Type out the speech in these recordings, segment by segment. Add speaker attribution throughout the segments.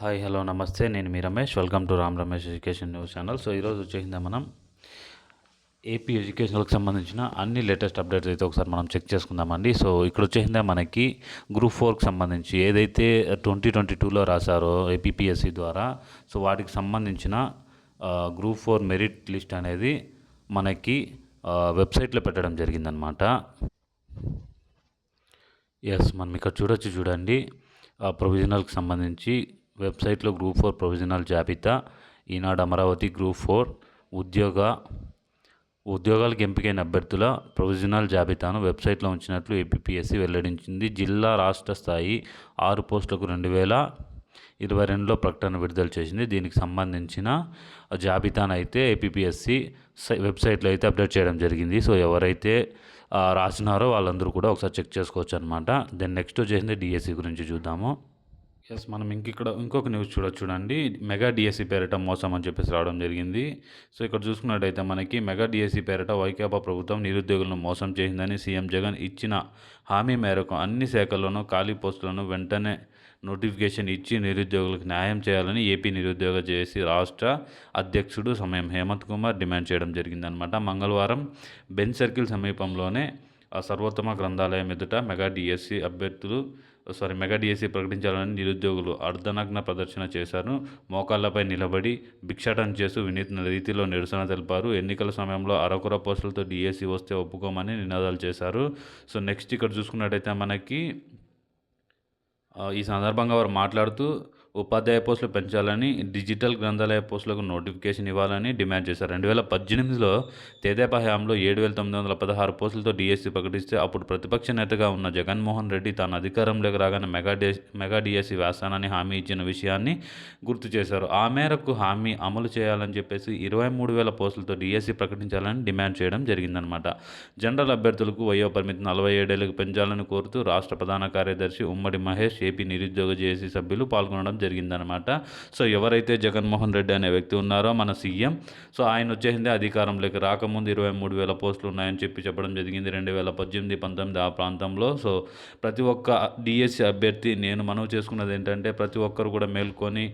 Speaker 1: Hi hello నమస్తే నేను మీ Ramesh welcome to Ram Ramesh education news channel. So ఈరోజు వచ్చేసిందా మనం ఏపీ ఎడ్యుకేషన్కి సంబంధించిన అన్ని లేటెస్ట్ అప్డేట్స్ అయితే ఒకసారి మనం చెక్ చేసుకుందామండి. సో ఇక్కడ వచ్చేసిందా మనకి గ్రూప్ 4కి సంబంధించి ఏదైతే 2022లో రాశారో ఏపీపీఎస్సి ద్వారా, సో వాటికి సంబంధించిన గ్రూప్ 4 మెరిట్ లిస్ట్ అనేది మనకి వెబ్సైట్లో పెట్టడం జరిగిందనమాట. మనం ఇక్కడ చూడండి ప్రొవిజనల్కి సంబంధించి వెబ్సైట్లో గ్రూప్ 4 ప్రొవిజనల్ జాబితా, ఈనాడు అమరావతి గ్రూప్ 4 ఉద్యోగాలకు ఎంపికైన అభ్యర్థుల ప్రొవిజనల్ జాబితాను వెబ్సైట్లో ఉంచినట్లు ఏపీపీఎస్సీ వెల్లడించింది. జిల్లా రాష్ట్ర స్థాయి 6 పోస్టులకు 2022లో ప్రకటన విడుదల చేసింది. దీనికి సంబంధించిన జాబితాను అయితే ఏపీపీఎస్సీ వెబ్సైట్లో అయితే అప్డేట్ చేయడం జరిగింది. సో ఎవరైతే రాసినారో వాళ్ళందరూ కూడా ఒకసారి చెక్ చేసుకోవచ్చు అనమాట. దెన్ నెక్స్ట్ వచ్చేసింది డిఎస్సి గురించి చూద్దాము. మనం ఇంకొక న్యూస్ చూడండి. మెగా డిఎస్సి పేరిట మోసం అని చెప్పేసి రావడం జరిగింది. సో ఇక్కడ చూసుకున్నట్టయితే మనకి మెగా డిఎస్సి పేరిట వైకాపా ప్రభుత్వం నిరుద్యోగులను మోసం చేసిందని సీఎం జగన్ ఇచ్చిన హామీ మేరకు అన్ని శాఖల్లోనూ ఖాళీ పోస్టులను వెంటనే నోటిఫికేషన్ ఇచ్చి నిరుద్యోగులకు న్యాయం చేయాలని ఏపీ నిరుద్యోగ జేఏసీ రాష్ట్ర అధ్యక్షుడు సమయం హేమంత్ కుమార్ డిమాండ్ చేయడం జరిగిందనమాట. మంగళవారం బెంచ్ సర్కిల్ సమీపంలోనే సర్వోత్తమ గ్రంథాలయం ఎదుట మెగా డిఎస్సి ప్రకటించాలని నిరుద్యోగులు అర్ధనగ్న ప్రదర్శన చేశారు. మోకాళ్లపై నిలబడి భిక్షాటన చేస్తూ వినూత్న రీతిలో నిరసన తెలిపారు. ఎన్నికల సమయంలో అరకొర పోస్టులతో డిఎస్సి వస్తే ఒప్పుకోమని నినాదాలు చేశారు. సో నెక్స్ట్ ఇక్కడ చూసుకున్నట్టయితే మనకి ఈ సందర్భంగా వారు మాట్లాడుతూ ఉపాధ్యాయ పోస్టులు పెంచాలని, డిజిటల్ గ్రంథాలయ పోస్టులకు నోటిఫికేషన్ ఇవ్వాలని డిమాండ్ చేశారు. 2018లో తెదేపా హయాంలో 7,916 పోస్టులతో డిఎస్సి ప్రకటిస్తే అప్పుడు ప్రతిపక్ష నేతగా ఉన్న జగన్మోహన్ రెడ్డి తాను అధికారంలోకి రాగానే మెగా డిఎస్సి వేస్తానని హామీ ఇచ్చిన విషయాన్ని గుర్తు చేశారు. ఆ మేరకు హామీ అమలు చేయాలని చెప్పేసి 23,000 పోస్టులతో డిఎస్సి ప్రకటించాలని డిమాండ్ చేయడం జరిగిందనమాట. జనరల్ అభ్యర్థులకు వయో పరిమితి 47 ఏళ్లకు పెంచాలని కోరుతూ రాష్ట్ర ప్రధాన కార్యదర్శి ఉమ్మడి మహేష్, ఏపీ నిరుద్యోగ జేఏసీ సభ్యులు పాల్గొనడం జరిగిందనమాట. సో ఎవరైతే జగన్మోహన్ రెడ్డి అనే వ్యక్తి ఉన్నారో మన సీఎం, సో ఆయన వచ్చేసింది అధికారంలోకి రాకముందు 23,000 పోస్టులు ఉన్నాయని చెప్పడం జరిగింది 2018-19 ఆ ప్రాంతంలో. సో ప్రతి ఒక్క డిఎస్సి అభ్యర్థి నేను మనవి చేసుకున్నది ఏంటంటే ప్రతి ఒక్కరు కూడా మేల్కొని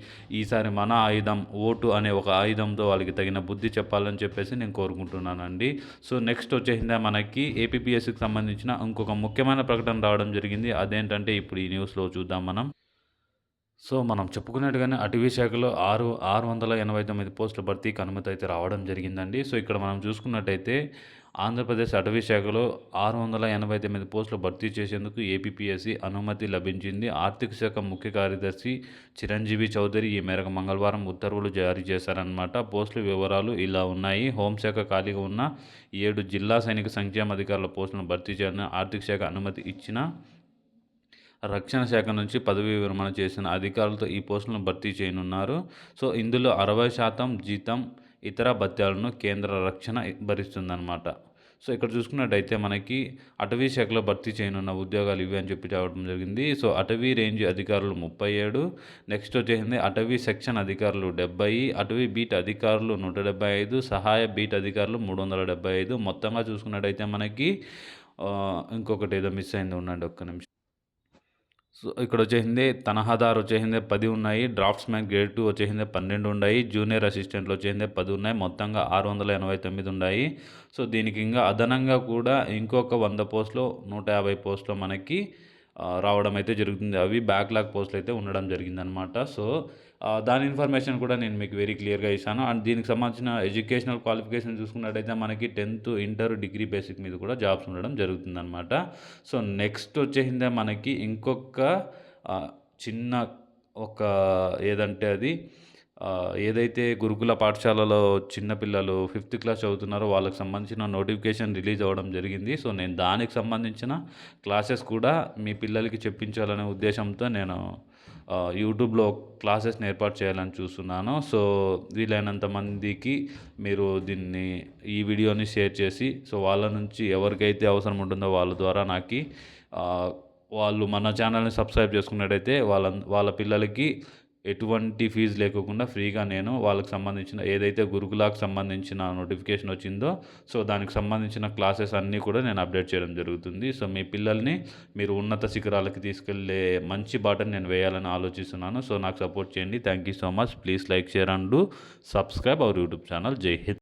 Speaker 1: ఈసారి మన ఆయుధం ఓటు అనే ఒక ఆయుధంతో వాళ్ళకి తగిన బుద్ధి చెప్పాలని చెప్పేసి నేను కోరుకుంటున్నానండి. సో నెక్స్ట్ వచ్చేసిందా మనకి ఏపీపీఎస్సికి సంబంధించిన ఇంకొక ముఖ్యమైన ప్రకటన రావడం జరిగింది. అదేంటంటే ఇప్పుడు ఈ న్యూస్లో చూద్దాం మనం. సో మనం చెప్పుకున్నట్టుగానే అటవీ శాఖలో 689 పోస్టుల భర్తీకి అనుమతి అయితే రావడం జరిగిందండి. సో ఇక్కడ మనం చూసుకున్నట్టయితే ఆంధ్రప్రదేశ్ అటవీ శాఖలో 689 పోస్టులు భర్తీ చేసేందుకు ఏపీపీఎస్సీ అనుమతి లభించింది. ఆర్థిక శాఖ ముఖ్య కార్యదర్శి చిరంజీవి చౌదరి ఈ మేరకు మంగళవారం ఉత్తర్వులు జారీ చేశారన్నమాట. పోస్టుల వివరాలు ఇలా ఉన్నాయి. హోంశాఖ ఖాళీగా ఉన్న 7 జిల్లా సైనిక సంక్షేమ అధికారుల పోస్టులను భర్తీ చేయాలని ఆర్థిక శాఖ అనుమతి ఇచ్చిన రక్షణ శాఖ నుంచి పదవీ విరమణ చేసిన అధికారులతో ఈ పోస్టులను భర్తీ చేయనున్నారు. సో ఇందులో 60% జీతం, ఇతర భత్యాలను కేంద్ర రక్షణ భరిస్తుందన్నమాట. సో ఇక్కడ చూసుకున్నట్టయితే మనకి అటవీ శాఖలో భర్తీ చేయనున్న ఉద్యోగాలు ఇవి అని చెప్పి రావడం జరిగింది. సో అటవీ రేంజ్ అధికారులు 37, నెక్స్ట్ వచ్చేసింది అటవీ సెక్షన్ అధికారులు 70, అటవీ బీట్ అధికారులు 175, సహాయ బీట్ అధికారులు 375. మొత్తంగా చూసుకున్నట్టయితే మనకి ఇంకొకటి ఏదో మిస్ అయింది, ఉండండి ఒక్క నిమిషం. సో ఇక్కడ వచ్చేసింది తనఖాదారు వచ్చేసింది 10 ఉన్నాయి, డ్రాఫ్ట్స్మెన్ గ్రేడ్ 2 వచ్చేసింది 12 ఉన్నాయి, జూనియర్ అసిస్టెంట్లు వచ్చేసింది 10 ఉన్నాయి, మొత్తంగా 689 ఉన్నాయి. సో దీనికి ఇంకా అదనంగా కూడా ఇంకొక 100 పోస్టులు 150 పోస్టులు మనకి రావడం అయితే జరుగుతుంది. అవి బ్యాక్లాగ్ పోస్టులు అయితే ఉండడం జరిగిందనమాట. సో దాని ఇన్ఫర్మేషన్ కూడా నేను మీకు వెరీ క్లియర్గా ఇస్తాను. అండ్ దీనికి సంబంధించిన ఎడ్యుకేషనల్ క్వాలిఫికేషన్ చూసుకున్నట్టయితే మనకి 10th, ఇంటర్, డిగ్రీ బేసిక్ మీద కూడా జాబ్స్ ఉండడం జరుగుతుందన్నమాట. సో నెక్స్ట్ వచ్చేసిందే మనకి ఇంకొక చిన్న ఒక ఏదంటే అది ఏదైతే గురుకుల పాఠశాలలో చిన్నపిల్లలు 5th క్లాస్ చదువుతున్నారో వాళ్ళకి సంబంధించిన నోటిఫికేషన్ రిలీజ్ అవ్వడం జరిగింది. సో నేను దానికి సంబంధించిన క్లాసెస్ కూడా మీ పిల్లలకి చెప్పించాలనే ఉద్దేశంతో నేను యూట్యూబ్లో క్లాసెస్ని ఏర్పాటు చేయాలని చూస్తున్నాను. సో వీలైనంత మందికి మీరు ఈ వీడియోని షేర్ చేసి, సో వాళ్ళ నుంచి ఎవరికైతే అవసరం ఉంటుందో వాళ్ళ ద్వారా వాళ్ళు మన ఛానల్ని సబ్స్క్రైబ్ చేసుకున్నట్టయితే వాళ్ళ పిల్లలకి ఎటువంటి ఫీజు లేకోకుండా ఫ్రీగా నేను వాళ్ళకి సంబంధించిన ఏదైతే గురుకులాకి సంబంధించిన నోటిఫికేషన్ వచ్చిందో సో దానికి సంబంధించిన క్లాసెస్ అన్నీ కూడా నేను అప్డేట్ చేయడం జరుగుతుంది. సో మీ పిల్లల్ని మీరు ఉన్నత శిఖరాలకి తీసుకెళ్ళే మంచి బాటను నేను వేయాలని ఆలోచిస్తున్నాను. సో నాకు సపోర్ట్ చేయండి. Thank you so much. Please like, share and do subscribe our YouTube channel. జై హింద్.